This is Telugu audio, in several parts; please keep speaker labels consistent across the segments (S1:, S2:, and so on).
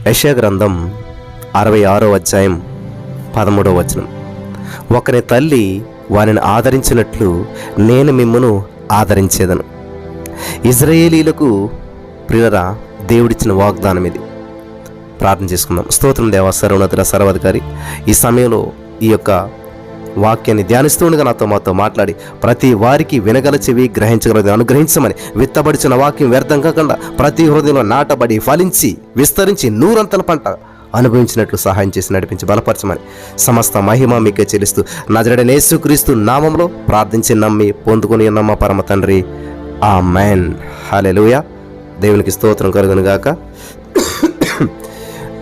S1: యెషయా గ్రంథం 66వ అధ్యాయం 13వ వచనం. ఒకని తల్లి వానిని ఆదరించినట్లు నేను మిమ్మును ఆదరించేదను. ఇజ్రాయేలీలకు ప్రియులరా, దేవుడిచ్చిన వాగ్దానం ఇది. ప్రార్థన చేసుకుందాం. స్తోత్రం దేవా, సర్వోన్నతుడ, సర్వాధికారి, ఈ సమయంలో ఈ యొక్క వాక్యాన్ని ధ్యానిస్తుండగా మాతో మాట్లాడి ప్రతి వారికి వినగల చెవి గ్రహించగలదు అనుగ్రహించమని, విత్తబడిచిన వాక్యం వ్యర్థం కాకుండా ప్రతి హృదయంలో నాటబడి ఫలించి విస్తరించి నూరంతల పంట అనుభవించినట్లు సహాయం చేసి నడిపించి బలపరచమని సమస్త మహిమ మీకే చెల్లిస్తూ నజరేయుడైన యేసుక్రీస్తు నామంలో ప్రార్థించి నమ్మి పొందుకొని ఉన్న మా పరమ తండ్రి, ఆమేన్. హల్లెలూయా. దేవునికి స్తోత్రం కలుగును గాక.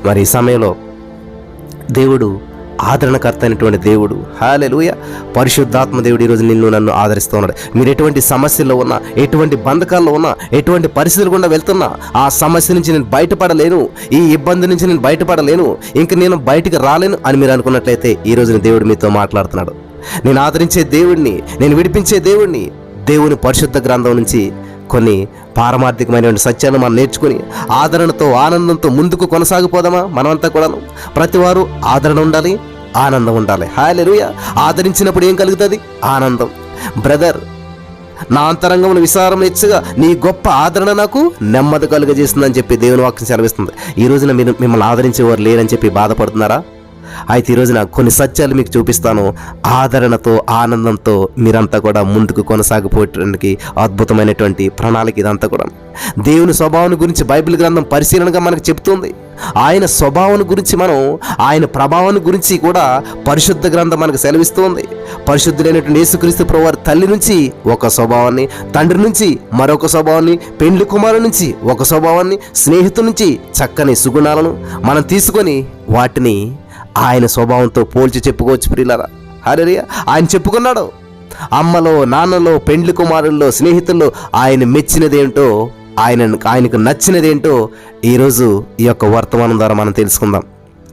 S1: మరి ఈ సమయంలో దేవుడు ఆదరణకర్త అయినటువంటి దేవుడు. హల్లెలూయా. పరిశుద్ధాత్మ దేవుడు ఈరోజు నిన్ను నన్ను ఆదరిస్తూ ఉన్నాడు. మీరు ఎటువంటి సమస్యల్లో ఉన్నా, ఎటువంటి బంధకాల్లో ఉన్నా, ఎటువంటి పరిస్థితులు గుండా వెళ్తున్నా, ఆ సమస్య నుంచి నేను బయటపడలేను, ఈ ఇబ్బంది నుంచి నేను బయటపడలేను, ఇంక నేను బయటికి రాలేను అని మీరు అనుకున్నట్లయితే ఈరోజు దేవుడు మీతో మాట్లాడుతున్నాడు. నేను ఆదరించే దేవుడిని, నేను విడిపించే దేవుడిని. దేవుని పరిశుద్ధ గ్రంథం నుంచి కొన్ని పారమార్థికమైనటువంటి సత్యాలను మనం నేర్చుకుని ఆదరణతో ఆనందంతో ముందుకు కొనసాగిపోదామా? మనమంతా కూడాను ప్రతివారు ఆదరణ ఉండాలి, ఆనందం ఉండాలి. హల్లెలూయా. ఆదరించినప్పుడు ఏం కలుగుతుంది? ఆనందం. బ్రదర్, నా అంతరంగంలో విసారం హెచ్చుగా నీ గొప్ప ఆదరణ నాకు నెమ్మది కలుగజేస్తుందని చెప్పి దేవుని వాక్యం సెలవిస్తుంది. ఈ రోజున మీరు మిమ్మల్ని ఆదరించేవారు లేరని చెప్పి బాధపడుతున్నారా? అయితే ఈరోజు నాకు కొన్ని సత్యాలు మీకు చూపిస్తాను. ఆదరణతో ఆనందంతో మీరంతా కూడా ముందుకు కొనసాగిపోవడానికి అద్భుతమైనటువంటి ప్రణాళిక ఇదంతా కూడా. దేవుని స్వభావం గురించి బైబిల్ గ్రంథం పరిశీలనగా మనకు చెబుతుంది. ఆయన స్వభావం గురించి, మనం ఆయన ప్రభావాన్ని గురించి కూడా పరిశుద్ధ గ్రంథం మనకు సెలవిస్తుంది. పరిశుద్ధులైనటువంటి యేసుక్రీస్తు ప్రభువారి తల్లి నుంచి ఒక స్వభావాన్ని, తండ్రి నుంచి మరొక స్వభావాన్ని, పెండ్లి కుమారుడి నుంచి ఒక స్వభావాన్ని, స్నేహితుల నుంచి చక్కని సుగుణాలను మనం తీసుకొని వాటిని ఆయన స్వభావంతో పోల్చి చెప్పుకోవచ్చు ప్రియులారా. హల్లెలూయా. ఆయన చెప్పుకున్నాడు. అమ్మలో, నాన్నలో, పెండ్లి కుమారుల్లో, స్నేహితుల్లో ఆయన మెచ్చినదేంటో, ఆయనకు నచ్చినదేంటో ఈరోజు ఈ యొక్క వర్తమానం ద్వారా మనం తెలుసుకుందాం.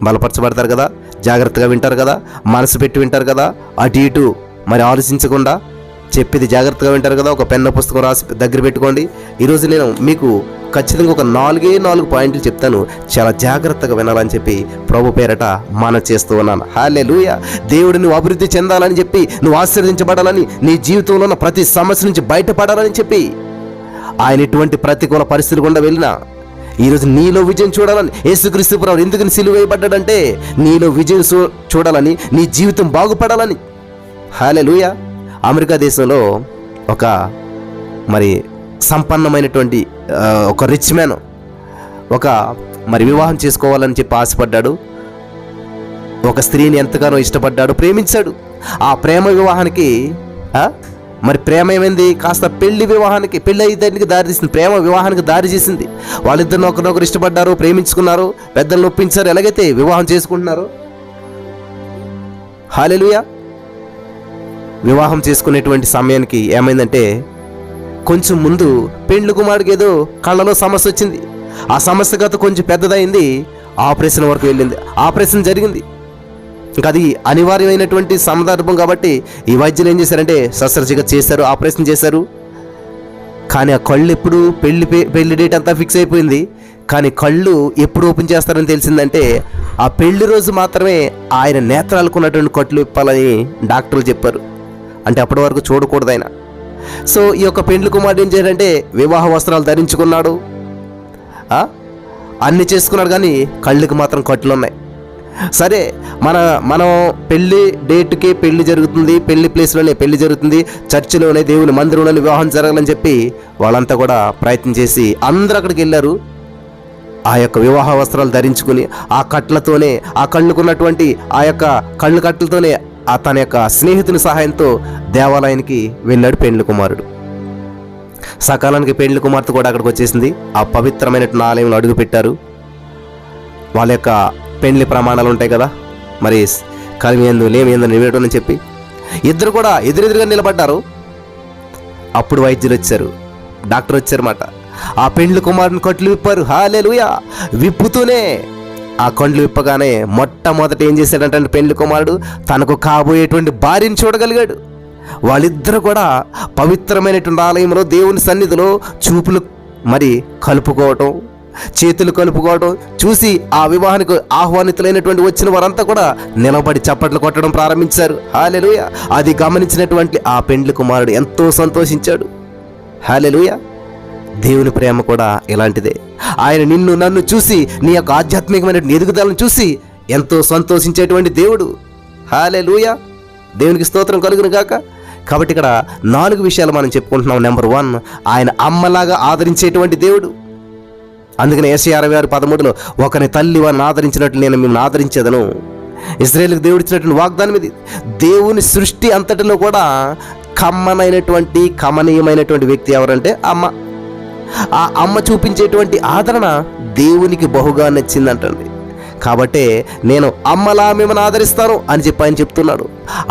S1: బలపరచబడతారు కదా, జాగ్రత్తగా వింటారు కదా, మనసు పెట్టి వింటారు కదా, అటు ఇటు మరి ఆలోచించకుండా చెప్పేది జాగ్రత్తగా వింటారు కదా. ఒక పెన్న పుస్తకం రాసి దగ్గర పెట్టుకోండి. ఈరోజు నేను మీకు ఖచ్చితంగా ఒక 4 పాయింట్లు చెప్తాను. చాలా జాగ్రత్తగా వినాలని చెప్పి ప్రభు పేరట మనం చేస్తూ ఉన్నాను. హల్లెలూయా. దేవుడు నువ్వు అభివృద్ధి చెందాలని చెప్పి, నువ్వు ఆశీర్వదించబడాలని, నీ జీవితంలో ఉన్న ప్రతి సమస్య నుంచి బయటపడాలని చెప్పి, ఆయన ఎటువంటి ప్రతికూల పరిస్థితులు గుండా వెళ్ళినా ఈరోజు నీలో విజయం చూడాలని, యేసుక్రీస్తు ప్రభువు ఎందుకు సిలువ వేయబడ్డాడంటే నీలో విజయం చూడాలని, నీ జీవితం బాగుపడాలని. హల్లెలూయా. అమెరికా దేశంలో ఒక మరి సంపన్నమైనటువంటి ఒక రిచ్ మ్యాన్ ఒక మరి వివాహం చేసుకోవాలని చెప్పి ఆశపడ్డాడు. ఒక స్త్రీని ఎంతగానో ఇష్టపడ్డాడు, ప్రేమించాడు. ఆ ప్రేమ వివాహానికి మరి ప్రేమ ఏమైంది? కాస్త పెళ్లి అయ్యేదానికి దారి తీసింది, ప్రేమ వివాహానికి దారి చేసింది. వాళ్ళిద్దరిని ఒకరినొకరు ఇష్టపడ్డారు, ప్రేమించుకున్నారు, పెద్దలను ఒప్పించారు, ఎలాగైతే వివాహం చేసుకుంటున్నారు. హల్లెలూయా. వివాహం చేసుకునేటువంటి సమయానికి ఏమైందంటే, కొంచెం ముందు పెండ్లి కుమారుడికి ఏదో కళ్ళలో సమస్య వచ్చింది. ఆ సమస్య గత కొంచెం పెద్దదైంది, ఆపరేషన్ వరకు వెళ్ళింది. ఆపరేషన్ జరిగింది. ఇంకా అది అనివార్యమైనటువంటి సందర్భం కాబట్టి ఈ వైద్యులు ఏం చేశారంటే శస్త్రచికిత్స చేశారు, ఆపరేషన్ చేశారు. కానీ ఆ కళ్ళు ఎప్పుడు పెళ్లి డేట్ అంతా ఫిక్స్ అయిపోయింది. కానీ కళ్ళు ఎప్పుడు ఓపెన్ చేస్తారని తెలిసిందంటే ఆ పెళ్లి రోజు మాత్రమే ఆయన నేత్రాలకు ఉన్నటువంటి కట్లు విప్పాలని డాక్టర్లు చెప్పారు. అంటే అప్పటి వరకు చూడకూడదు ఆయన. సో ఈ యొక్క పెండ్లి కుమారుడు ఏం చేయాలంటే వివాహ వస్త్రాలు ధరించుకున్నాడు, అన్నీ చేసుకున్నాడు, కానీ కళ్ళకి మాత్రం కట్లు ఉన్నాయి. సరే, మనం పెళ్లి డేట్కి పెళ్లి జరుగుతుంది, పెళ్లి ప్లేస్లోనే పెళ్లి జరుగుతుంది, చర్చిలోనే దేవుని మందిరంలోనే వివాహం జరగాలని చెప్పి వాళ్ళంతా కూడా ప్రయత్నం చేసి అందరూ అక్కడికి వెళ్ళారు. ఆ యొక్క వివాహ వస్త్రాలు ధరించుకుని ఆ కట్లతోనే, ఆ కళ్ళుకున్నటువంటి ఆ యొక్క కళ్ళు కట్లతోనే తన యొక్క స్నేహితుని సహాయంతో దేవాలయానికి వెళ్ళాడు పెండ్లి కుమారుడు. సకాలానికి పెండ్లి కుమార్తె కూడా అక్కడికి వచ్చేసింది. ఆ పవిత్రమైనటువంటి ఆలయంలో అడుగు పెట్టారు. వాళ్ళ యొక్క పెండ్లి ప్రమాణాలు ఉంటాయి కదా, మరి కలిమేందు లేమేందు నివేయడం అని చెప్పి ఇద్దరు కూడా ఎదురెదురుగా నిలబడ్డారు. అప్పుడు వైద్యులు వచ్చారు, డాక్టర్ వచ్చారన్నమాట. ఆ పెండ్లి కుమారుని కట్లు విప్పారు. హల్లెలూయా. విప్పుతూనే ఆ కండ్లు విప్పగానే మొట్టమొదట ఏం చేశాడంటే పెండ్లి కుమారుడు తనకు కాబోయేటువంటి భార్యను చూడగలిగాడు. వాళ్ళిద్దరూ కూడా పవిత్రమైనటువంటి ఆలయంలో దేవుని సన్నిధిలో చూపులు మరి కలుపుకోవటం, చేతులు కలుపుకోవడం చూసి ఆ వివాహానికి ఆహ్వానితులైనటువంటి వచ్చిన వారంతా కూడా నిలబడి చప్పట్లు కొట్టడం ప్రారంభించారు. హల్లెలూయా. అది గమనించినటువంటి ఆ పెండ్లి కుమారుడు ఎంతో సంతోషించాడు. హల్లెలూయా. దేవుని ప్రేమ కూడా ఇలాంటిదే. ఆయన నిన్ను నన్ను చూసి నీ యొక్క ఆధ్యాత్మికమైన ఎదుగుదలను చూసి ఎంతో సంతోషించేటువంటి దేవుడు. హల్లెలూయా. దేవునికి స్తోత్రం కలుగును గాక. కాబట్టి ఇక్కడ 4 విషయాలు మనం చెప్పుకుంటున్నాం. నెంబర్ 1, ఆయన అమ్మలాగా ఆదరించేటువంటి దేవుడు. అందుకని యెషయా 66:13 ఒకని తల్లి వారిని ఆదరించినట్లు నేను మిమ్మల్ని ఆదరించేదను. ఇశ్రాయేలుకు దేవుడు ఇచ్చినటువంటి వాగ్దానం ఇది. దేవుని సృష్టి అంతటిలో కూడా కమనీయమైనటువంటి వ్యక్తి ఎవరంటే అమ్మ. ఆ అమ్మ చూపించేటువంటి ఆదరణ దేవునికి బహుగా నచ్చిందంటండి. కాబట్టే నేను అమ్మలా మిమ్మల్ని ఆదరిస్తాను అని చెప్పి ఆయన చెప్తున్నాడు.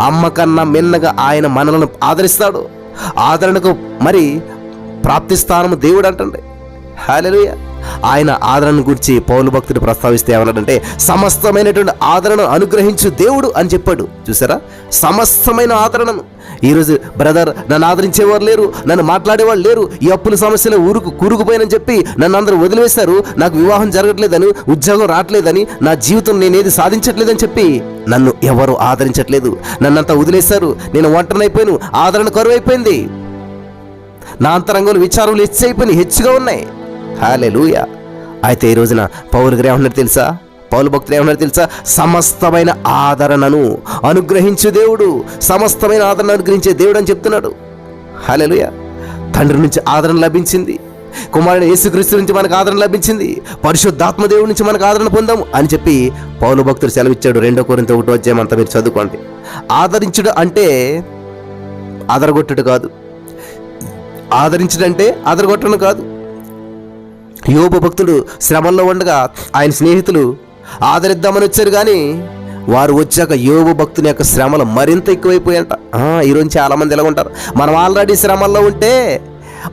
S1: అమ్మ కన్నా మిన్నగా ఆయన మనలను ఆదరిస్తాడు. ఆదరణకు మరి ప్రాప్తి స్థానము దేవుడు అంటండి. హల్లెలూయా. ఆయన ఆదరణ గురించి పౌలు భక్తుడు ప్రస్తావిస్తే ఏమన్నాడంటే సమస్తమైనటువంటి ఆదరణను అనుగ్రహించు దేవుడు అని చెప్పాడు. చూసారా, సమస్తమైన ఆదరణను. ఈరోజు బ్రదర్ నన్ను ఆదరించేవారు లేరు, నన్ను మాట్లాడేవాళ్ళు లేరు, ఈ అప్పుల సమస్యలు కూరుకుపోయానని చెప్పి నన్ను అందరూ వదిలివేశారు, నాకు వివాహం జరగట్లేదని, ఉద్యోగం రావట్లేదని, నా జీవితం నేనేది సాధించట్లేదని చెప్పి నన్ను ఎవరు ఆదరించట్లేదు, నన్నంతా వదిలేశారు, నేను ఒంటరినైపోయాను, ఆదరణ కరువైపోయింది, నా అంతరంగంలో విచారాలు హెచ్చుగా ఉన్నాయి. హల్లెలూయా. అయితే ఈ రోజున పౌలు గారు ఏమన్నారు తెలుసా? పౌలు భక్తులు ఏమన్నారు తెలుసా? సమస్తమైన ఆదరణను అనుగ్రహించు దేవుడు, సమస్తమైన ఆదరణ అనుగ్రహించే దేవుడు అని చెప్తున్నాడు. హల్లెలూయా. తండ్రి నుంచి ఆదరణ లభించింది, కుమారుడు యేసుక్రీస్తు నుంచి మనకు ఆదరణ లభించింది, పరిశుద్ధాత్మ దేవుడి నుంచి మనకు ఆదరణ పొందాము అని చెప్పి పౌలు భక్తుడు సెలవిచ్చాడు. 2 కొరింథీ 1 అంతా మీరు చదువుకోండి. ఆదరించుడు అంటే అదరగొట్టుడు కాదు. ఆదరించుడు అంటే అదరగొట్టడం కాదు. యోబు భక్తుడు శ్రమల్లో ఉండగా ఆయన స్నేహితులు ఆదరిద్దామని వచ్చారు, కానీ వారు వచ్చాక యోబు భక్తుని యొక్క శ్రమలు మరింత ఎక్కువైపోయాయంట. ఈరోజు చాలామంది ఎలా ఉంటారు, మనం ఆల్రెడీ శ్రమల్లో ఉంటే,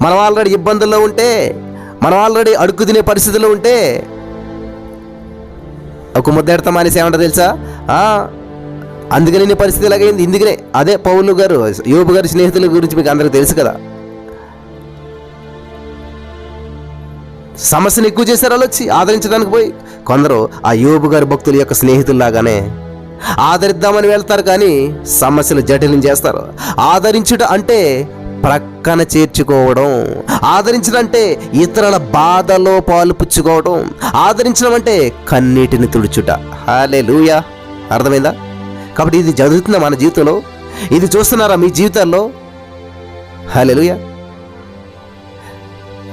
S1: మనం ఆల్రెడీ ఇబ్బందుల్లో ఉంటే, మనం ఆల్రెడీ అడుగు తినే పరిస్థితుల్లో ఉంటే ఒక ముద్దెడతా మానేసి ఏమంటారు తెలుసా? అందుకని నీ పరిస్థితి ఇలాగైంది. ఇందుకనే అదే పౌలు గారు యోబు గారి స్నేహితుల గురించి మీకు అందరికీ తెలుసు కదా. సమస్యను ఎక్కువ చేశారు వాళ్ళు వచ్చి ఆదరించడానికి పోయి. కొందరు ఆ యోబు గారి భక్తుల యొక్క స్నేహితుల్లాగానే ఆదరిద్దామని వెళ్తారు, కానీ సమస్యలు జటిలం చేస్తారు. ఆదరించుట అంటే ప్రక్కన చేర్చుకోవడం, ఆదరించడం అంటే ఇతరుల బాధలో పాలు పుచ్చుకోవడం, ఆదరించడం అంటే కన్నీటిని తుడుచుట. హల్లెలూయా. అర్థమైందా? కాబట్టి ఇది జరుగుతుందా మన జీవితంలో? ఇది చూస్తున్నారా మీ జీవితాల్లో? హల్లెలూయా.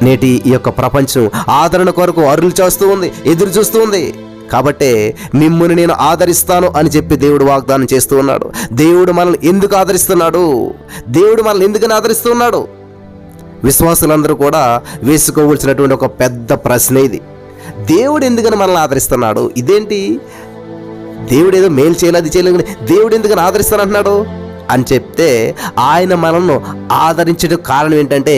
S1: నేటి ఈ యొక్క ప్రపంచం ఆదరణ కొరకు అరులు చేస్తూ ఉంది, ఎదురు చూస్తూ ఉంది. కాబట్టే మిమ్ముని నేను ఆదరిస్తాను అని చెప్పి దేవుడు వాగ్దానం చేస్తూ ఉన్నాడు. దేవుడు మనల్ని ఎందుకు ఆదరిస్తున్నాడు? దేవుడు మనల్ని ఎందుకని ఆదరిస్తున్నాడు? విశ్వాసులందరూ కూడా వేసుకోవలసినటువంటి ఒక పెద్ద ప్రశ్న ఇది. దేవుడు ఎందుకని మనల్ని ఆదరిస్తున్నాడు? ఇదేంటి, దేవుడు ఏదో మేలు చేయలేదు, అది చేయలేదు, దేవుడు ఎందుకని ఆదరిస్తానంటున్నాడు అని చెప్తే, ఆయన మనల్ని ఆదరించడం కారణం ఏంటంటే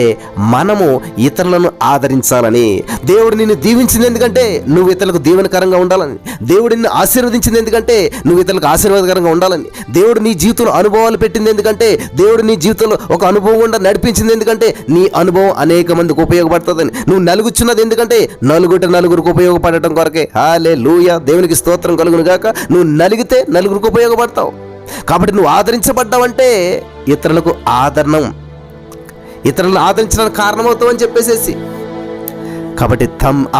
S1: మనము ఇతరులను ఆదరించాలని. దేవుడు నిన్ను దీవించింది ఎందుకంటే నువ్వు ఇతరులకు దీవెనకరంగా ఉండాలని. దేవుడు నిన్ను ఆశీర్వదించింది ఎందుకంటే నువ్వు ఇతరులకు ఆశీర్వాదకరంగా ఉండాలని. దేవుడు నీ జీవితంలో అనుభవాలు పెట్టింది ఎందుకంటే, దేవుడు నీ జీవితంలో ఒక అనుభవం గుండా నడిపించింది ఎందుకంటే నీ అనుభవం అనేక మందికి ఉపయోగపడుతుందని. నువ్వు నలుగుచున్నది ఎందుకంటే నలుగురికి ఉపయోగపడటం కొరకే. హల్లెలూయా. దేవునికి స్తోత్రం కలుగును గాక. నువ్వు నలిగితే నలుగురికి ఉపయోగపడతావు. కాబట్టి నువ్వు ఆదరించబడ్డావంటే ఇతరులను ఆదరించడానికి కారణమవుతావు అని చెప్పేసేసి. కాబట్టి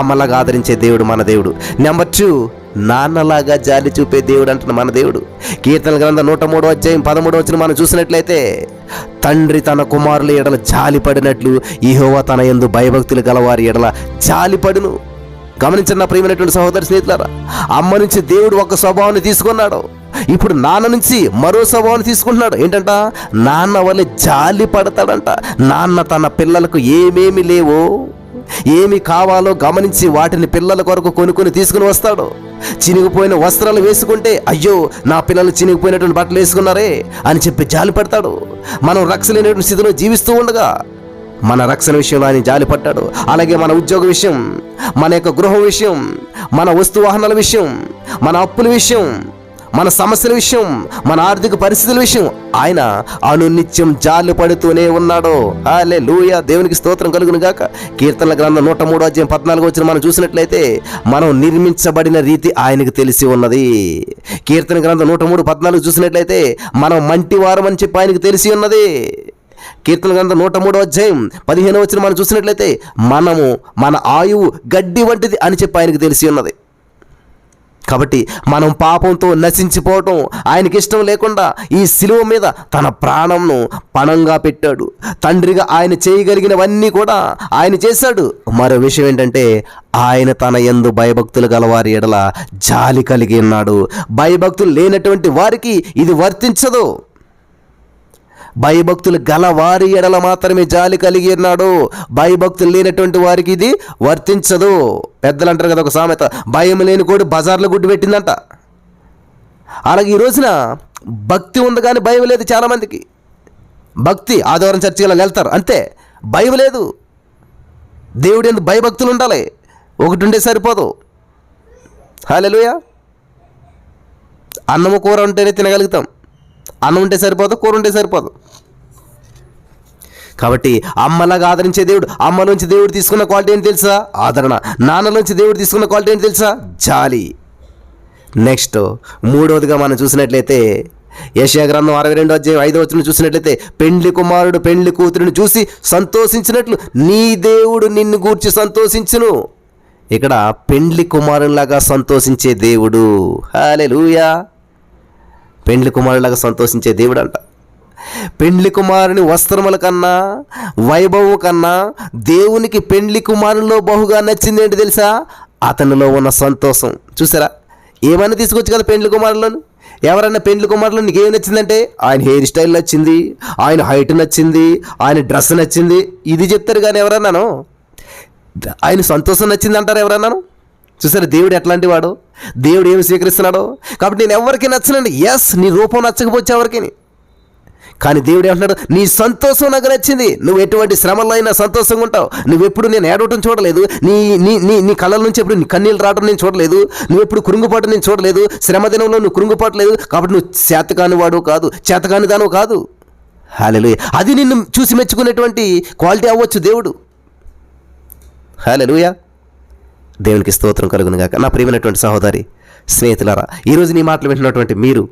S1: అమ్మలాగా ఆదరించే దేవుడు మన దేవుడు. నెంబర్ 2, నాన్నలాగా జాలి చూపే దేవుడు అంటున్న మన దేవుడు. కీర్తనల గ్రంథం 103:13 మనం చూసినట్లయితే, తండ్రి తన కుమారుల ఎడల జాలి పడినట్లు యెహోవా తన యందు భయభక్తులు గలవారి ఎడల జాలి పడును. గమనించిన నా ప్రియమైనటువంటి సహోదరి స్నేహితులారా, అమ్మ నుంచి దేవుడు ఒక స్వభావాన్ని తీసుకున్నాడు, ఇప్పుడు నాన్న నుంచి మరో స్వభావాన్ని తీసుకుంటున్నాడు. ఏంటంట, నాన్న వల్ల జాలి పడతాడంట. నాన్న తన పిల్లలకు ఏమేమి లేవో, ఏమి కావాలో గమనించి వాటిని పిల్లల కొరకు కొనుక్కొని తీసుకుని వస్తాడు. చినిగిపోయిన వస్త్రాలు వేసుకుంటే, అయ్యో నా పిల్లలు చినిగిపోయినటువంటి బట్టలు వేసుకున్నారే అని చెప్పి జాలి పడతాడు. మనం రక్షలేనటువంటి స్థితిలో జీవిస్తూ ఉండగా మన రక్షణ విషయంలో ఆయన జాలి పడ్డాడు. అలాగే మన ఉద్యోగ విషయం, మన యొక్క గృహం విషయం, మన వస్తు వాహనాల విషయం, మన అప్పుల విషయం, మన సమస్యల విషయం, మన ఆర్థిక పరిస్థితుల విషయం ఆయన అనునిత్యం జాలి పడుతూనే ఉన్నాడు. హల్లెలూయా, దేవునికి స్తోత్రం కలుగును గాక. కీర్తనల గ్రంథం 103:14 మనం చూసినట్లయితే మనం నిర్మించబడిన రీతి ఆయనకు తెలిసి ఉన్నది. కీర్తన గ్రంథం 103:14 చూసినట్లయితే మనం మంటివారం అని చెప్పి ఆయనకు తెలిసి ఉన్నది. కీర్తన గ్రంథం 103:15 మనం చూసినట్లయితే మనము మన ఆయువు గడ్డి వంటిది అని చెప్పి ఆయనకు తెలిసి ఉన్నది. కాబట్టి మనం పాపంతో నశించిపోవటం ఆయనకి ఇష్టం లేకుండా ఈ శిలువ మీద తన ప్రాణంను పణంగా పెట్టాడు. తండ్రిగా ఆయన చేయగలిగినవన్నీ కూడా ఆయన చేశాడు. మరో విషయం ఏంటంటే ఆయన తన యందు భయభక్తులు గలవారి ఎడల జాలి కలిగి ఉన్నాడు. భయభక్తులు లేనటువంటి వారికి ఇది వర్తించదు. భయభక్తులు గలవారి ఎడల మాత్రమే జాలి కలిగి ఉన్నాడు. భయభక్తులు లేనటువంటి వారికి ఇది వర్తించదు. పెద్దలు అంటారు కదా ఒక సామెత, భయం లేని కోడి బజార్లో గుడ్డు పెట్టిందంట. అలాగే ఈ రోజున భక్తి ఉంది కానీ భయం లేదు. చాలామందికి భక్తి, ఆదివారం చర్చికి వెళ్తారు అంతే, భయం లేదు. దేవుడి యందు భయభక్తులు ఉండాలి. ఒకటి ఉంటే సరిపోదు. హల్లెలూయా. అన్నము కూర ఉంటేనే తినగలుగుతాం. అన్నం ఉంటే సరిపోదు, కూర ఉంటే సరిపోదు. కాబట్టి అమ్మలాగా ఆదరించే దేవుడు, అమ్మలోంచి దేవుడు తీసుకున్న క్వాలిటీ ఏంటి తెలుసా? ఆదరణ. నాన్నలోంచి దేవుడు తీసుకున్న క్వాలిటీ ఏంటి తెలుసా? జాలి. నెక్స్ట్ మూడవదిగా మనం చూసినట్లయితే యెషయా గ్రంథం 62:5 చూసినట్లయితే పెండ్లి కుమారుడు పెండ్లి కూతురుని చూసి సంతోషించినట్లు నీ దేవుడు నిన్ను గూర్చి సంతోషించును. ఇక్కడ పెండ్లి కుమారునిలాగా సంతోషించే దేవుడు. హల్లెలూయా. పెండ్లి కుమారులాగా సంతోషించే దేవుడు అంట. పెండ్లి కుమారుని వస్త్రముల కన్నా వైభవం కన్నా దేవునికి పెండ్లి కుమారునిలో బహుగా నచ్చింది ఏంటి తెలుసా? అతనిలో ఉన్న సంతోషం. చూసారా, ఏమైనా తీసుకోవచ్చు కదా పెండ్లి కుమారులను. ఎవరైనా పెండ్లి కుమారులు నీకేం నచ్చిందంటే ఆయన హెయిర్ స్టైల్ నచ్చింది, ఆయన హైట్ నచ్చింది, ఆయన డ్రెస్ నచ్చింది, ఇది చెప్తారు. కానీ ఎవరన్నాను ఆయన సంతోషం నచ్చింది అంటారు ఎవరన్నాను? చూసారా దేవుడు ఎట్లాంటి వాడు, దేవుడు ఏమి స్వీకరిస్తున్నాడో. కాబట్టి నేను ఎవరికి నచ్చనండి. ఎస్, నీ రూపం నచ్చకపోవచ్చు ఎవరికి, కానీ దేవుడు ఏమంటున్నాడు? నీ సంతోషం నాకు నచ్చింది. నువ్వు ఎటువంటి శ్రమల్లో అయినా సంతోషంగా ఉంటావు. నువ్వెప్పుడు నేను ఏడవటం చూడలేదు, నీ నీ నీ నీ కళ్ళ నుంచి ఎప్పుడు నీ కన్నీళ్ళు రావడం నేను చూడలేదు, నువ్వెప్పుడు కురుంగుపాటు నేను చూడలేదు, శ్రమ దినంలో నువ్వు కురుంగుపాటు కాబట్టి నువ్వు చేతకాని వాడు కాదు, చేతకాని దానవు కాదు. హల్లెలూయా. అది నిన్ను చూసి మెచ్చుకునేటువంటి క్వాలిటీ అవ్వచ్చు దేవుడు. హల్లెలూయా. దేవునికి స్తోత్రం కలుగును గాక. నా ప్రియమైనటువంటి సహోదరి స్నేహితులారా, ఈరోజు నీ మాటలు వింటున్నటువంటి మీరు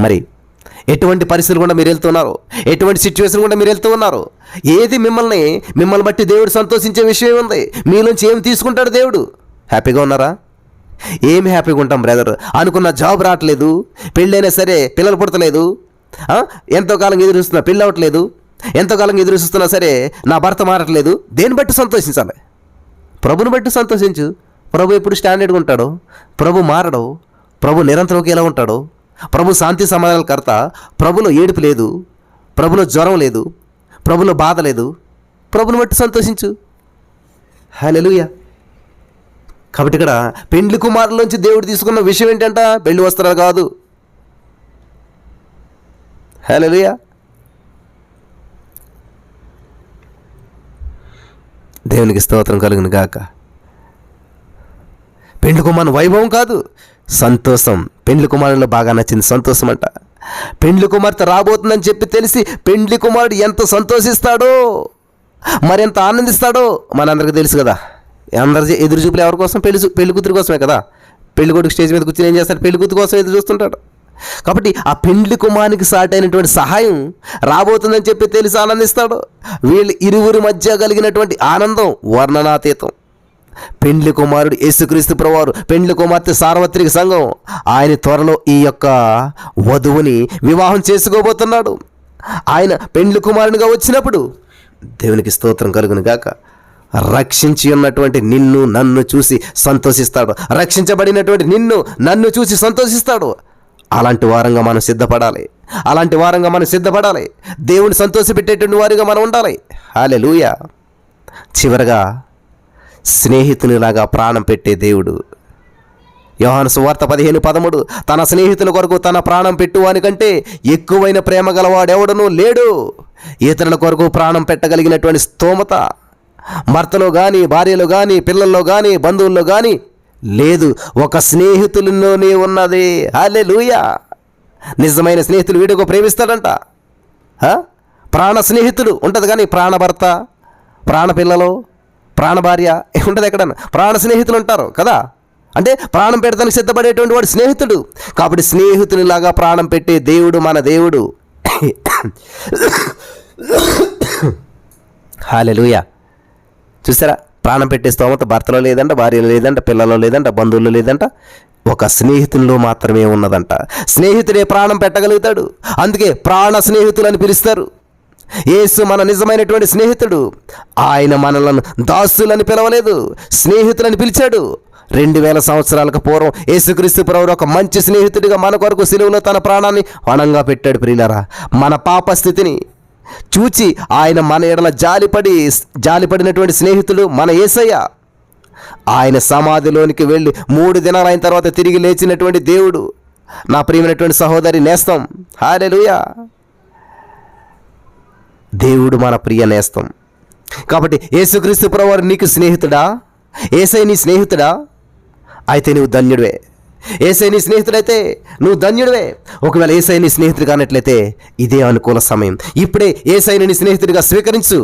S1: మరి ఎటువంటి పరిస్థితులు కూడా మీరు వెళ్తున్నారు, ఎటువంటి సిచ్యువేషన్ కూడా మీరు వెళ్తూ ఉన్నారు, ఏది మిమ్మల్ని బట్టి దేవుడు సంతోషించే విషయం ఉంది, మీలోంచి ఏం తీసుకుంటాడు దేవుడు? హ్యాపీగా ఉన్నారా? ఏమి హ్యాపీగా ఉంటాం బ్రదర్? అనుకున్న జాబ్ రావట్లేదు, పెళ్ళైనా సరే పిల్లలు పుడతలేదు, ఎంతో కాలం ఎదురు చూస్తున్నా పెళ్ళి అవ్వట్లేదు, ఎంతో కాలం ఎదురు చూస్తున్నా సరే నా భర్త మారట్లేదు. దేన్ని బట్టి సంతోషించాలి? ప్రభుని బట్టి సంతోషించు. ప్రభు ఎప్పుడు స్టాండర్డ్గా ఉంటాడో, ప్రభు మారడు, ప్రభు నిరంతరం ఎలా ఉంటాడో, ప్రభు శాంతి సమాధానాల కర్త, ప్రభులో ఏడుపు లేదు, ప్రభులో జ్వరం లేదు, ప్రభులో బాధ లేదు. ప్రభుని బట్టి సంతోషించు. హల్లెలూయా. కాబట్టి ఇక్కడ పెండ్లి కుమారులోంచి దేవుడు తీసుకున్న విషయం ఏంటంట? పెళ్లి వస్త్రాలు కాదు. హల్లెలూయా. దేవునికి స్తోత్రం కలుగును గాక. పెండ్లి కుమారుని వైభవం కాదు, సంతోషం. పెండ్లి కుమారులో బాగా నచ్చింది సంతోషం అంట. పెండ్లి కుమార్తె రాబోతుందని చెప్పి తెలిసి పెండ్లి కుమారుడు ఎంత సంతోషిస్తాడో, మరెంత ఆనందిస్తాడో మనందరికీ తెలుసు కదా. అందరి ఎదురు చూపులు ఎవరి కోసం? పెళ్లి కూతురు కోసమే కదా. పెళ్లి కొడుకు స్టేజ్ మీద కూర్చొని ఏం చేస్తాడు? పెళ్లి కూతురు కోసం ఎదురు చూస్తుంటాడు. కాబట్టి ఆ పెండ్లి కుమారునికి సాటి అయినటువంటి సహాయం రాబోతుందని చెప్పి తెలిసి ఆనందిస్తాడు. వీళ్ళు ఇరువురి మధ్య కలిగినటువంటి ఆనందం వర్ణనాతీతం. పెండ్లి కుమారుడు యేసుక్రీస్తు ప్రభువారు, పెండ్లి కుమార్తె సార్వత్రిక సంఘం, ఆయన త్వరలో ఈ యొక్క వధువుని వివాహం చేసుకోబోతున్నాడు. ఆయన పెండ్లి కుమారునిగా వచ్చినప్పుడు దేవునికి స్తోత్రం కలుగును గాక, రక్షించి ఉన్నటువంటి నిన్ను నన్ను చూసి సంతోషిస్తాడు. రక్షించబడినటువంటి నిన్ను నన్ను చూసి సంతోషిస్తాడు. అలాంటి వారంగా మనం సిద్ధపడాలి. దేవుని సంతోషపెట్టేటువంటి వారిగా మనం ఉండాలి. హల్లెలూయా. చివరగా స్నేహితునిలాగా ప్రాణం పెట్టే దేవుడు. యోహాను సువార్త 15:13 తన స్నేహితుల కొరకు తన ప్రాణం పెట్టువానికంటే ఎక్కువైన ప్రేమ గలవాడెవడనూ లేడు. ఇతరుల కొరకు ప్రాణం పెట్టగలిగినటువంటి స్తోమత భర్తలో కానీ, భార్యలో కానీ, పిల్లల్లో కానీ, బంధువుల్లో కానీ లేదు, ఒక స్నేహితుల్లోనే ఉన్నది. హల్లెలూయా. నిజమైన స్నేహితులు వీడికి ప్రేమిస్తాడంట. ప్రాణ స్నేహితుడు ఉంటుంది, కానీ ప్రాణ భర్త, ప్రాణ పిల్లలు, ప్రాణ భార్య ఉంటుంది ఎక్కడన్నా. ప్రాణ స్నేహితులు ఉంటారు కదా, అంటే ప్రాణం పెడతానికి సిద్ధపడేటువంటి వాడు స్నేహితుడు. కాబట్టి స్నేహితునిలాగా ప్రాణం పెట్టే దేవుడు మన దేవుడు. హల్లెలూయా. చూసారా, ప్రాణం పెట్టే స్తోమత భర్తలో లేదంట, భార్యలో లేదంట, పిల్లలో లేదంట, బంధువుల్లో లేదంట, ఒక స్నేహితుల్లో మాత్రమే ఉన్నదంట. స్నేహితుడే ప్రాణం పెట్టగలుగుతాడు. అందుకే ప్రాణ స్నేహితులు అని పిలుస్తారు. యేసు మన నిజమైనటువంటి స్నేహితుడు. ఆయన మనలను దాసులని పిలవలేదు, స్నేహితులని పిలిచాడు. 2000 సంవత్సరాలకు పూర్వం యేసుక్రీస్తు ప్రభువు ఒక మంచి స్నేహితుడిగా మన కొరకు సిలువలో తన ప్రాణాన్ని పణంగా పెట్టాడు. ప్రియులారా, మన పాప స్థితిని చూచి ఆయన మన ఎడల జాలిపడినటువంటి స్నేహితుడు మన యేసయ్య. ఆయన సమాధిలోనికి వెళ్ళి 3 దినాలు అయిన తర్వాత తిరిగి లేచినటువంటి దేవుడు. నా ప్రియమైనటువంటి సహోదరి నేస్తం, హల్లెలూయా. దేవుడు మన ప్రియ నేస్తం. కాబట్టి యేసుక్రీస్తు ప్రభువు నీకు స్నేహితుడా? యేసయ్య నీ స్నేహితుడా? అయితే నువ్వు ధన్యుడివే. యేసయ్య నీ స్నేహితుడైతే నువ్వు ధన్యుడివే. ఒకవేళ యేసయ్య నీ స్నేహితుడు కానట్లయితే ఇదే అనుకూల సమయం. ఇప్పుడే యేసయ్యని నీ స్నేహితుడిగా స్వీకరించు.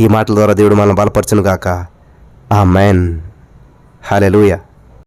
S1: ఈ మాటల ద్వారా దేవుడు మనల్ని బలపరచును గాక. ఆమేన్. హల్లెలూయా.